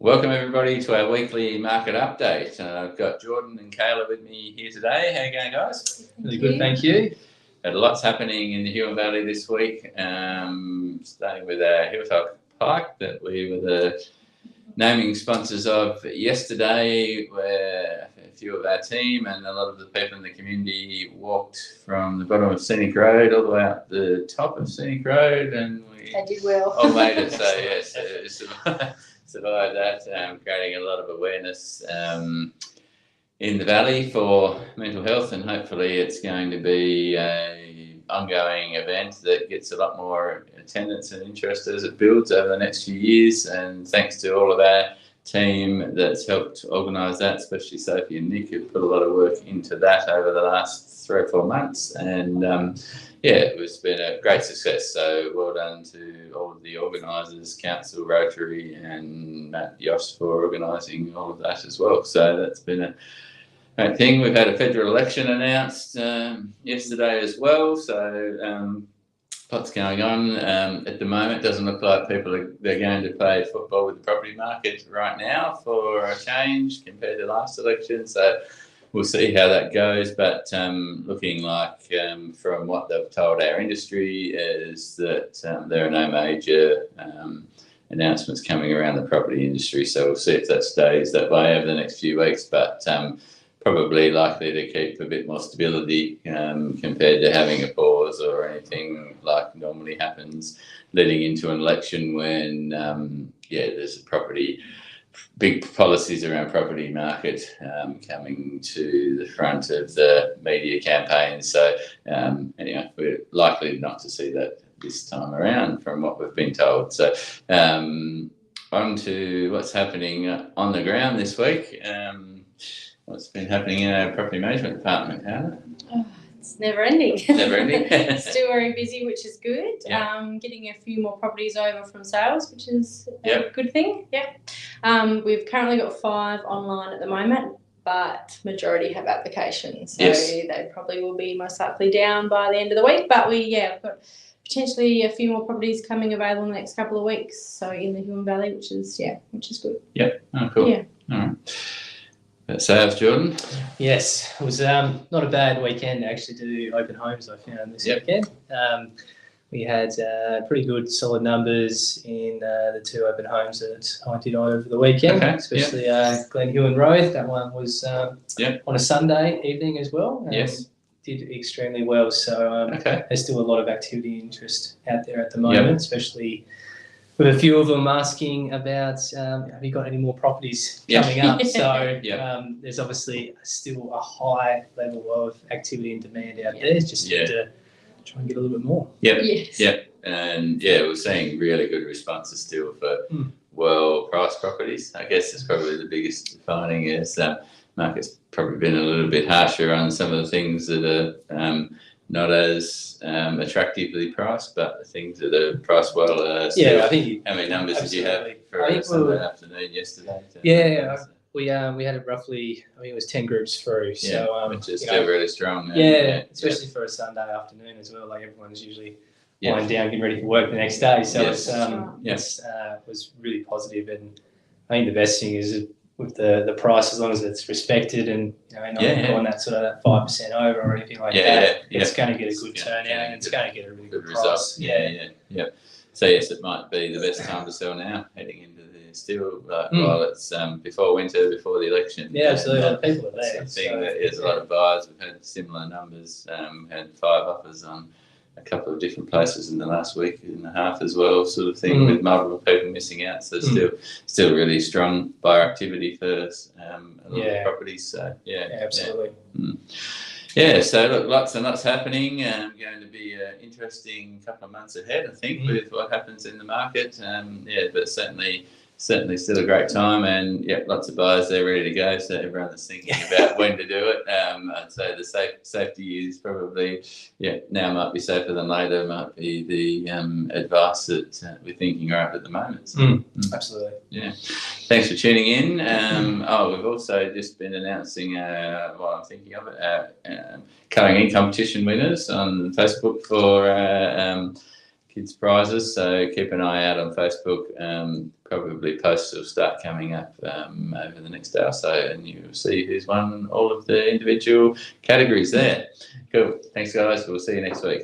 Welcome everybody to our weekly market update. I've got Jordan and Kayla with me here today. How are you going, guys? Really good, thank you. Had lots happening in the Huon Valley this week, starting with our Hilltop Park that we were the naming sponsors of yesterday, where a few of our team and a lot of the people in the community walked from the bottom of Scenic Road all the way up the top of Scenic Road, and we did well. all made it. So yes, survived that, creating a lot of awareness in the valley for mental health, and hopefully it's going to be an ongoing event that gets a lot more attendance and interest as it builds over the next few years. And thanks to all of our team that's helped organise that, especially Sophie and Nick, who've put a lot of work into that over the last 3 or 4 months. And it's been a great success. So well done to all of the organisers, Council, Rotary, and Matt Yoss for organising all of that as well. So that's been a great thing. We've had a federal election announced yesterday as well. So lots going on at the moment. Doesn't look like they're going to play football with the property market right now for a change compared to last election. So we'll see how that goes, but looking like from what they've told our industry is that there are no major announcements coming around the property industry. So we'll see if that stays that way over the next few weeks, but probably likely to keep a bit more stability compared to having a pause or anything like normally happens leading into an election when there's big policies around property market coming to the front of the media campaign. So anyway, we're likely not to see that this time around from what we've been told. So on to what's happening on the ground this week. What's been happening in our property management department, Hannah? It's never ending. Never ending. Still very busy, which is good. Yeah. Getting a few more properties over from sales, which is a good thing. Yeah. We've currently got 5 online at the moment, but majority have applications. So they probably will be most likely down by the end of the week. But we've got potentially a few more properties coming available in the next couple of weeks. So in the Huon Valley, which is good. Yep. Oh, cool. Yeah. All right. Sales, Jordan? Yes, it was not a bad weekend actually to do open homes, I found, this weekend. We had pretty good solid numbers in the 2 open homes that I did over the weekend, especially Glen Huon Road. That one was on a Sunday evening as well. Did extremely well. So there's still a lot of activity and interest out there at the moment, especially with a few of them asking about, have you got any more properties coming up? So there's obviously still a high level of activity and demand out there. It's just to try and get a little bit more. And we're seeing really good responses still for well-priced properties. I guess it's probably the biggest finding is market's probably been a little bit harsher on some of the things that are not as attractively priced, but the things that are priced well still. I think. How many numbers did you have for Sunday afternoon yesterday? We had it roughly, I think it was 10 groups through. So which is still really strong. Especially for a Sunday afternoon as well. Like everyone's usually winding down, getting ready for work the next day. So it was really positive. And I think the best thing is with the price, as long as it's respected and not going that sort of that 5% over or anything like that, it's going to get a good turnout and it's going to get a really good result. So yes, it might be the best time to sell now, heading into the still while it's before winter, before the election. Yeah, absolutely. A lot of people are there. There's a lot of buyers. We've had similar numbers. Had 5 offers on a couple of different places in the last week and a half as well, sort of thing, with multiple people missing out. So still really strong buyer activity for a lot of properties. So absolutely. So look, lots and lots happening. Going to be an interesting couple of months ahead, I think, with what happens in the market. But certainly still a great time, and lots of buyers there ready to go. So everyone that's thinking about when to do it, I'd say the safety is probably now might be safer than later. Might be the advice that we're thinking right at the moment. So, absolutely. Yeah. Thanks for tuning in. We've also just been announcing while I'm thinking of it, colouring in competition winners on Facebook for kids prizes, so keep an eye out on Facebook. Probably posts will start coming up over the next day or so, and you'll see who's won all of the individual categories there. Cool. Thanks, guys. We'll see you next week.